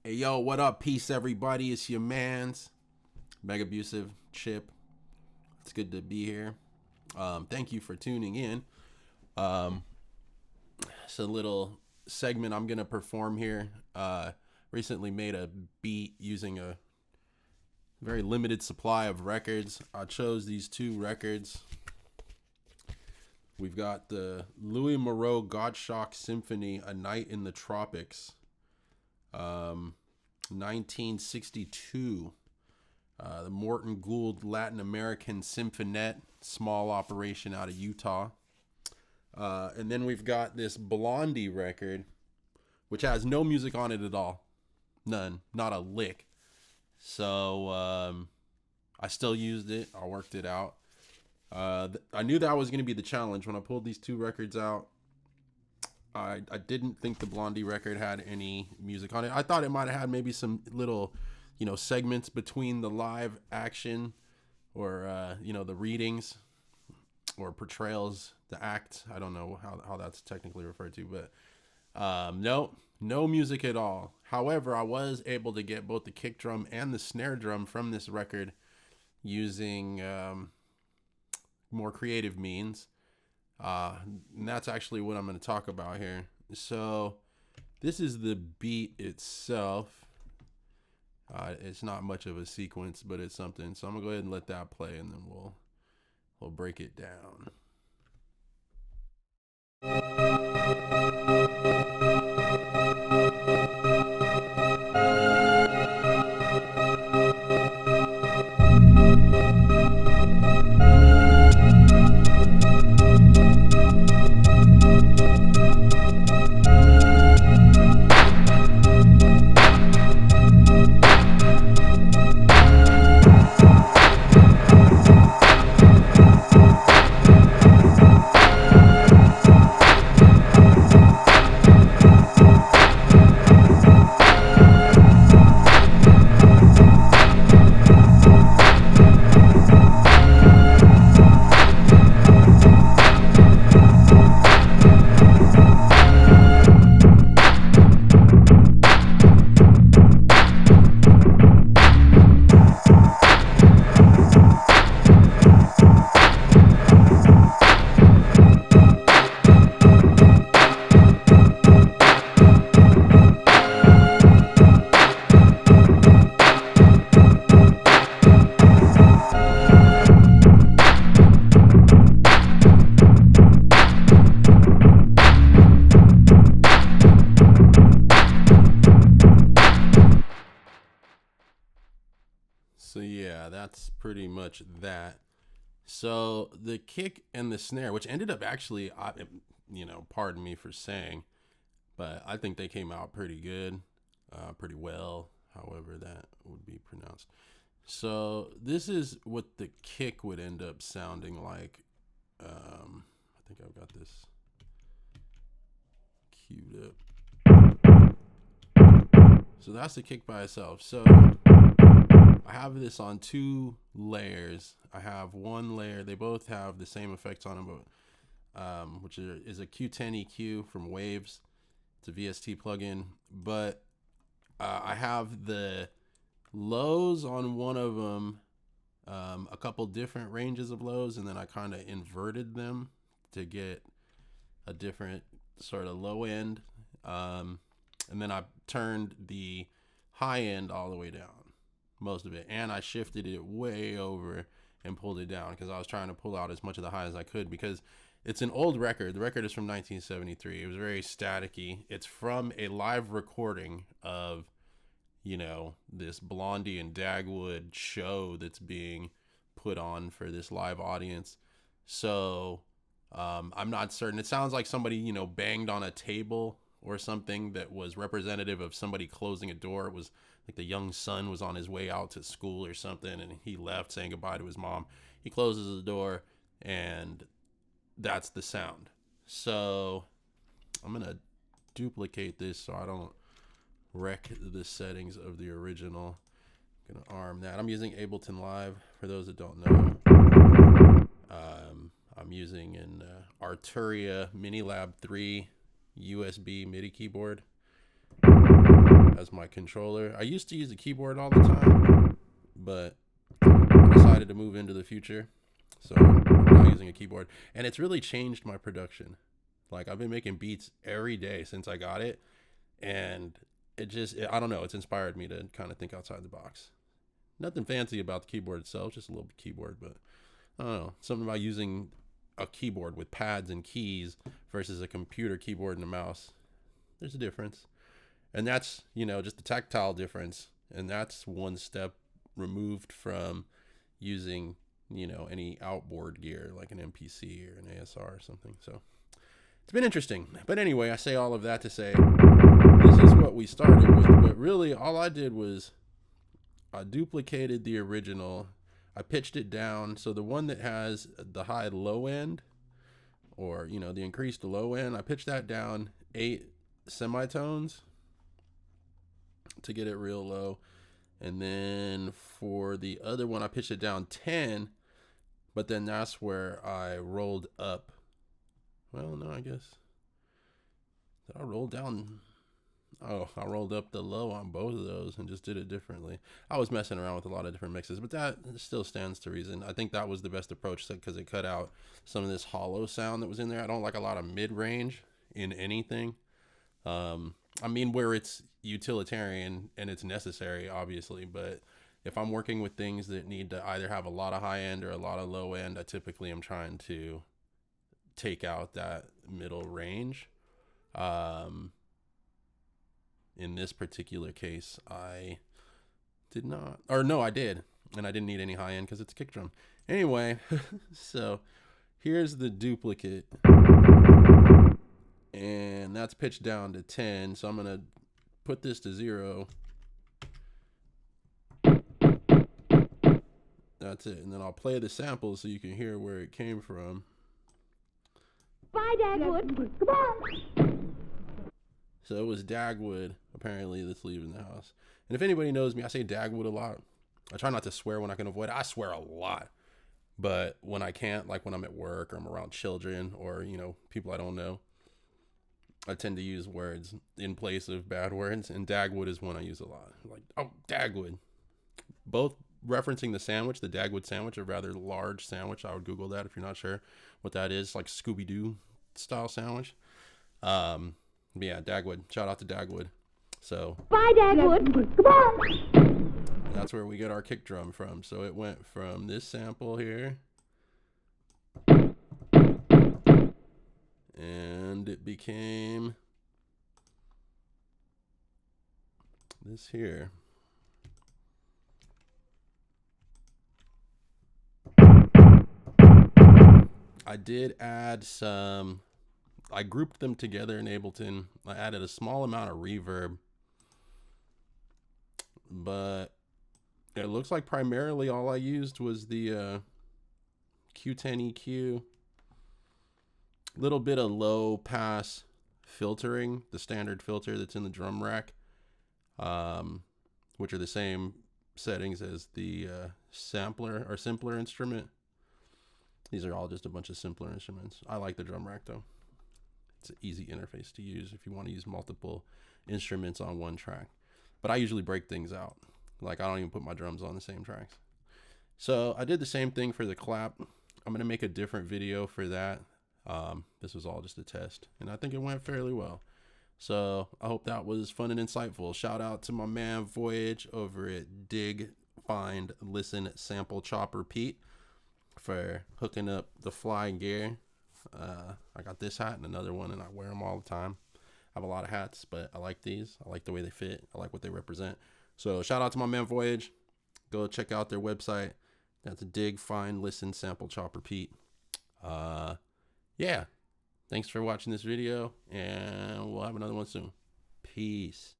Hey, yo, what up? Peace, everybody. It's your man's Mega Abusive Chip. It's good to be here. Thank you for tuning in. It's a little segment I'm going to perform here. Recently made a beat using a very limited supply of records. I chose these two records. We've got the Louis Moreau Gottschalk Symphony, A Night in the Tropics. 1962, the Morton Gould Latin American Symphonette, small operation out of Utah. And then we've got this Blondie record, which has no music on it at all. None, not a lick. So I still used it. I worked it out. I knew that was going to be the challenge when I pulled these two records out. I didn't think the Blondie record had any music on it. I thought it might have had maybe some little, segments between the live action or, the readings or portrayals, the act. I don't know how that's technically referred to, but no music at all. However, I was able to get both the kick drum and the snare drum from this record using more creative means. And that's actually what I'm going to talk about here. So this is the beat itself. It's not much of a sequence, but it's something. So I'm gonna go ahead and let that play, and then we'll break it down. So yeah, that's pretty much that. So the kick and the snare, which ended up actually, pardon me for saying, but I think they came out pretty good, pretty well, however that would be pronounced. So this is what the kick would end up sounding like. I think I've got this queued up. So that's the kick by itself. So I have this on two layers. I have one layer. They both have the same effects on them, but which is a Q10 EQ from Waves. It's a VST plugin. But I have the lows on one of them, a couple different ranges of lows, and then I kind of inverted them to get a different sort of low end. And then I turned the high end all the way down. Most of it, and I shifted it way over and pulled it down because I was trying to pull out as much of the high as I could, because it's an old record. The record is from 1973. It was very staticky. It's from a live recording of this Blondie and Dagwood show that's being put on for this live audience. So I'm not certain. It sounds like somebody banged on a table or something that was representative of somebody closing a door. It was like the young son was on his way out to school or something, and he left saying goodbye to his mom. He closes the door, and that's the sound. So I'm going to duplicate this so I don't wreck the settings of the original. I'm going to arm that. I'm using Ableton Live, for those that don't know. I'm using an Arturia Minilab 3 USB MIDI keyboard. as my controller. I used to use the keyboard all the time, but I decided to move into the future. So I'm now using a keyboard, and it's really changed my production. Like, I've been making beats every day since I got it, and I don't know, it's inspired me to kind of think outside the box. Nothing fancy about the keyboard itself, just a little keyboard, but I don't know, something about using a keyboard with pads and keys versus a computer keyboard and a mouse. There's a difference. And that's, just the tactile difference. And that's one step removed from using, any outboard gear like an MPC or an ASR or something. So it's been interesting. But anyway, I say all of that to say this is what we started with. But really, all I did was I duplicated the original. I pitched it down. So the one that has the high low end, or, the increased low end, I pitched that down 8 semitones to get it real low. And then for the other one, I pitched it down 10, but then that's where I rolled up. Well, no, I guess. Did I roll down? Oh, I rolled up the low on both of those and just did it differently. I was messing around with a lot of different mixes, but that still stands to reason. I think that was the best approach because it cut out some of this hollow sound that was in there. I don't like a lot of mid-range in anything. I mean, where it's utilitarian and it's necessary, obviously, but if I'm working with things that need to either have a lot of high end or a lot of low end, I typically am trying to take out that middle range. In this particular case, I did not, or no, I did, and I didn't need any high end because it's a kick drum. Anyway, so here's the duplicate, and that's pitched down to 10. So I'm gonna put this to 0. That's it, and then I'll play the sample so you can hear where it came from. Bye, Dagwood. Come on. So it was Dagwood, apparently, that's leaving the house. And if anybody knows me, I say Dagwood a lot. I try not to swear when I can avoid it. I swear a lot. But when I can't, like when I'm at work or I'm around children or, people I don't know, I tend to use words in place of bad words. And Dagwood is one I use a lot. Like, oh, Dagwood. Both referencing the sandwich, the Dagwood sandwich, a rather large sandwich. I would Google that if you're not sure what that is. Like Scooby-Doo style sandwich. Yeah, Dagwood. Shout out to Dagwood. So bye, Dagwood. Come on. That's where we get our kick drum from. So it went from this sample here, and it became this here. I did add some. I grouped them together in Ableton. I added a small amount of reverb, but it looks like primarily all I used was the Q10 EQ, little bit of low pass filtering, the standard filter that's in the drum rack, which are the same settings as the sampler or simpler instrument. These are all just a bunch of simpler instruments. I like the drum rack though. It's an easy interface to use if you want to use multiple instruments on one track. But I usually break things out. Like I don't even put my drums on the same tracks. So I did the same thing for the clap. I'm going to make a different video for that. This was all just a test, and I think it went fairly well. So I hope that was fun and insightful. Shout out to my man Voyage over at Dig, Find, Listen, Sample, Chop, Repeat for hooking up the fly gear. I got this hat and another one, and I wear them all the time. I have a lot of hats, but I like these. I like the way they fit. I like what they represent. So shout out to my man Voyage. Go check out their website. That's Dig, Find, Listen, Sample, Chop, Repeat. Yeah. Thanks for watching this video, and we'll have another one soon. Peace.